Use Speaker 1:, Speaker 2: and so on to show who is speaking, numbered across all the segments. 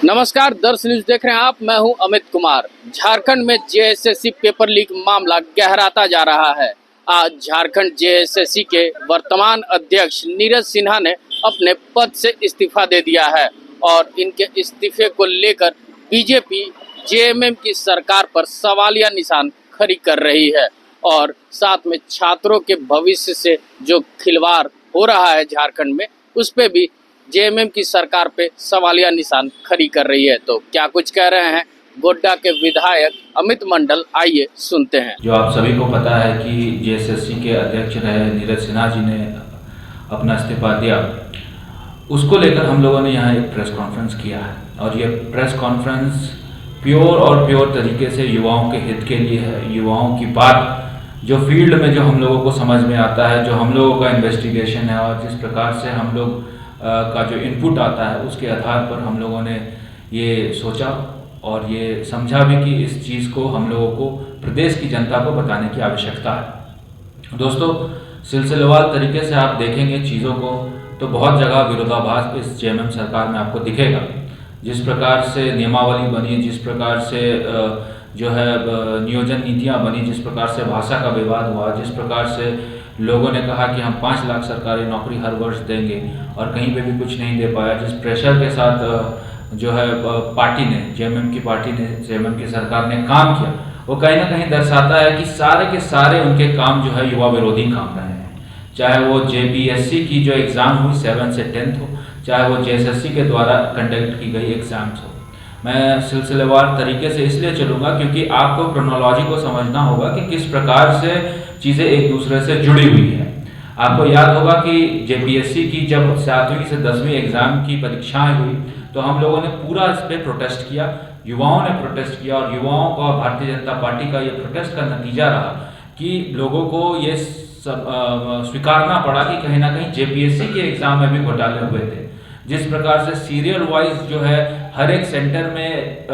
Speaker 1: नमस्कार, दर्श न्यूज देख रहे हैं आप। मैं हूं अमित कुमार। झारखंड में जेएसएससी पेपर लीक मामला गहराता जा रहा है। आज झारखंड जेएसएससी के वर्तमान अध्यक्ष नीरज सिन्हा ने अपने पद से इस्तीफा दे दिया है और इनके इस्तीफे को लेकर बीजेपी जेएमएम की सरकार पर सवालिया निशान खड़ी कर रही है और साथ में छात्रों के भविष्य से जो खिलवाड़ हो रहा है झारखंड में, उस पे भी जेएमएम की सरकार पे सवालिया निशान खड़ी कर रही है। तो क्या कुछ कह रहे हैं गोड्डा के विधायक अमित मंडल, आइए सुनते हैं।
Speaker 2: जो आप सभी को पता है कि जेएसएससी के अध्यक्ष रहे नीरज सिन्हा जी ने अपना इस्तीफा दिया, उसको लेकर हम लोगों ने यहाँ एक प्रेस कॉन्फ्रेंस किया है और ये प्रेस कॉन्फ्रेंस प्योर तरीके से युवाओं के हित के लिए है। युवाओं की बात जो फील्ड में जो हम लोगों को समझ में आता है, जो हम लोगों का इन्वेस्टिगेशन है और जिस प्रकार से हम लोग का जो इनपुट आता है, उसके आधार पर हम लोगों ने ये सोचा और ये समझा भी कि इस चीज़ को हम लोगों को प्रदेश की जनता को बताने की आवश्यकता है। दोस्तों, सिलसिलेवार तरीके से आप देखेंगे चीज़ों को तो बहुत जगह विरोधाभास इस जेएमएम सरकार में आपको दिखेगा। जिस प्रकार से नियमावली बनी, जिस प्रकार से जो है नियोजन नीतियाँ बनी, जिस प्रकार से भाषा का विवाद हुआ, जिस प्रकार से लोगों ने कहा कि हम 5 लाख सरकारी नौकरी हर वर्ष देंगे और कहीं पे भी कुछ नहीं दे पाया, जिस प्रेशर के साथ जो है पार्टी ने, जेएमएम की पार्टी ने, जेएमएम की सरकार ने काम किया, वो कहीं ना कहीं दर्शाता है कि सारे के सारे उनके काम जो है युवा विरोधी काम रहे हैं। चाहे वो जेपीएससी की जो एग्ज़ाम हुई 7 से 10 हो, चाहे वो जेएसएससी के द्वारा कंडक्ट की गई एग्ज़ाम्स हो। मैं सिलसिलेवार तरीके से इसलिए चलूँगा क्योंकि आपको क्रोनोलॉजी को समझना होगा कि किस प्रकार से चीज़ें एक दूसरे से जुड़ी हुई है। आपको याद होगा कि जेपीएससी की जब 7वीं से 10वीं एग्ज़ाम की परीक्षाएं हुई तो हम लोगों ने पूरा इस पर प्रोटेस्ट किया, युवाओं ने प्रोटेस्ट किया और युवाओं का भारतीय जनता पार्टी का ये प्रोटेस्ट का नतीजा रहा कि लोगों को ये स्वीकारना पड़ा कि कहीं ना कहीं जेपीएससी के एग्ज़ाम में भी घोटाले हुए थे। जिस प्रकार से सीरियल वाइज जो है हर एक सेंटर में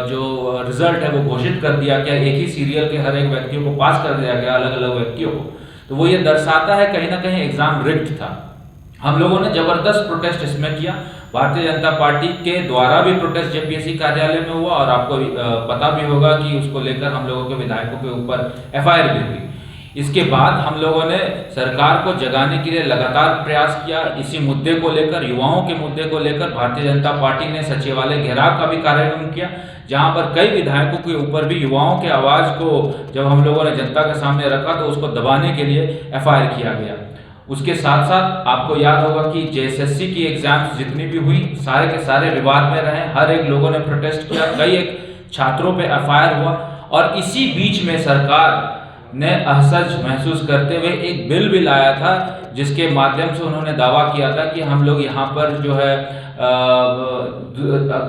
Speaker 2: जो रिजल्ट है वो घोषित कर दिया गया, एक ही सीरियल के हर एक व्यक्तियों को पास कर दिया गया, अलग अलग व्यक्तियों को, तो वो ये दर्शाता है कहीं ना कहीं एग्जाम रिग्ड था। हम लोगों ने जबरदस्त प्रोटेस्ट इसमें किया। भारतीय जनता पार्टी के द्वारा भी प्रोटेस्ट जेपीएससी कार्यालय में हुआ और आपको पता भी होगा कि उसको लेकर हम लोगों के विधायकों के ऊपर एफआईआर भी हुई। इसके बाद हम लोगों ने सरकार को जगाने के लिए लगातार प्रयास किया। इसी मुद्दे को लेकर, युवाओं के मुद्दे को लेकर भारतीय जनता पार्टी ने सचिवालय घेराव का भी कार्यक्रम किया, जहां पर कई विधायकों के ऊपर भी युवाओं के आवाज़ को जब हम लोगों ने जनता के सामने रखा तो उसको दबाने के लिए एफआईआर किया गया। उसके साथ साथ आपको याद होगा कि जेएसएससी की एग्जाम्स जितनी भी हुई सारे के सारे विवाद में रहे, हर एक लोगों ने प्रोटेस्ट किया, कई एक छात्रों पे एफआईआर हुआ और इसी बीच में सरकार ने असहज महसूस करते हुए एक बिल भी लाया था जिसके माध्यम से उन्होंने दावा किया था कि हम लोग यहाँ पर जो है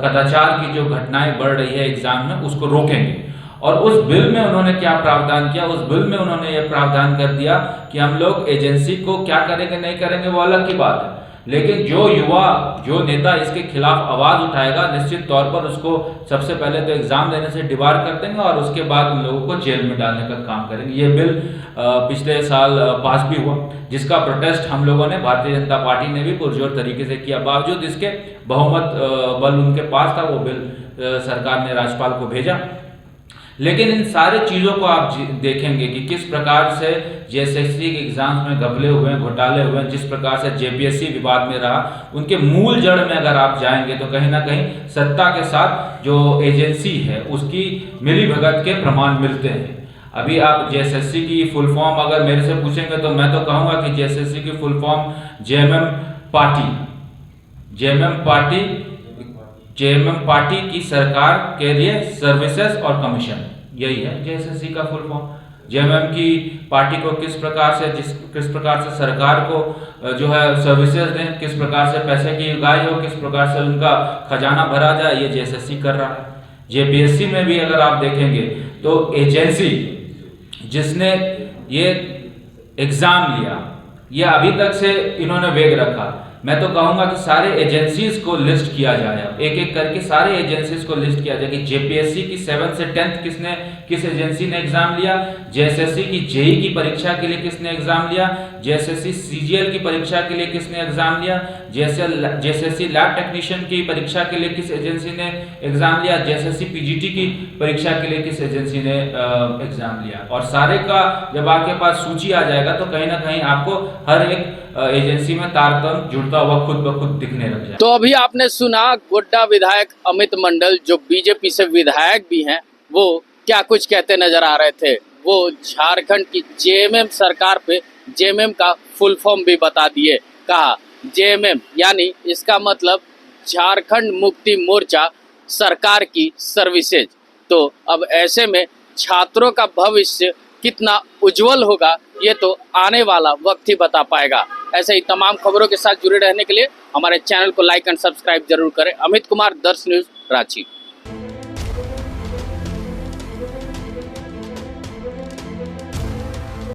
Speaker 2: कदाचार की जो घटनाएं बढ़ रही है एग्जाम में उसको रोकेंगे। और उस बिल में उन्होंने क्या प्रावधान किया, उस बिल में उन्होंने ये प्रावधान कर दिया कि हम लोग एजेंसी को क्या करेंगे नहीं करेंगे वो अलग की बात है, लेकिन जो युवा, जो नेता इसके खिलाफ आवाज उठाएगा निश्चित तौर पर उसको सबसे पहले तो एग्जाम देने से डिबार कर देंगे और उसके बाद उन लोगों को जेल में डालने का काम करेंगे। ये बिल पिछले साल पास भी हुआ, जिसका प्रोटेस्ट हम लोगों ने, भारतीय जनता पार्टी ने भी पुरजोर तरीके से किया। बावजूद इसके बहुमत बल उनके पास था, वो बिल सरकार ने राज्यपाल को भेजा। लेकिन इन सारे चीज़ों को आप देखेंगे कि किस प्रकार से जेएसएससी के एग्जाम्स में घपले हुए हैं, घोटाले हुए हैं, जिस प्रकार से जेपीएससी विवाद में रहा, उनके मूल जड़ में अगर आप जाएंगे तो कहीं ना कहीं सत्ता के साथ जो एजेंसी है उसकी मिलीभगत के प्रमाण मिलते हैं। अभी आप जेएसएससी की फुल फॉर्म अगर मेरे से पूछेंगे तो मैं तो कहूँगा कि जेएसएससी की फुल फॉर्म जेएमएम पार्टी की सरकार के लिए सर्विसेज और कमीशन, यही है जेएसएससी का फुल फॉर्म। जेएमएम की पार्टी को किस प्रकार से सरकार को जो है सर्विसेज दें, किस प्रकार से पैसे की उगाही हो, किस प्रकार से उनका खजाना भरा जाए, ये जेएसएससी कर रहा है। जेपीएससी में भी अगर आप देखेंगे तो एजेंसी जिसने ये एग्जाम लिया, ये अभी तक से इन्होंने वेग रखा मैं तो कहूँगा कि सारे एजेंसीज को लिस्ट किया जाए, अब एक एक करके सारे एजेंसीज को लिस्ट किया जाए कि जेपीएससी की 7 से 10th किस एजेंसी ने एग्जाम लिया, जेएसएससी की जेई की परीक्षा के लिए किसने एग्जाम लिया, जेएसएससी सीजीएल की परीक्षा के लिए किसने एग्जाम लिया, जेएसएससी लैब टेक्नीशियन की परीक्षा के लिए किस एजेंसी ने एग्जाम लिया, जेएसएससी पीजीटी की परीक्षा के लिए किस एजेंसी ने एग्जाम लिया। और सारे का जब आपके पास सूची आ जाएगा तो कहीं ना कहीं आपको हर एक एजेंसी में तारतम्य जुड़ता हुआ खुद ब खुद दिखने लग जाए।
Speaker 1: तो अभी आपने सुना गोड्डा विधायक अमित मंडल, जो बीजेपी से विधायक भी हैं, वो क्या कुछ कहते नजर आ रहे थे। वो झारखंड की जेएमएम सरकार पे जेएमएम का फुल फॉर्म भी बता दिए। कहा जेएमएम यानी इसका मतलब झारखंड मुक्ति मोर्चा सरकार की सर्विसेज। तो अब ऐसे में छात्रों का भविष्य कितना उज्जवल होगा ये तो आने वाला वक्त ही बता पाएगा। ऐसे ही तमाम खबरों के साथ जुड़े रहने के लिए हमारे चैनल को लाइक एंड सब्सक्राइब जरूर करें। अमित कुमार, दर्श न्यूज, रांची।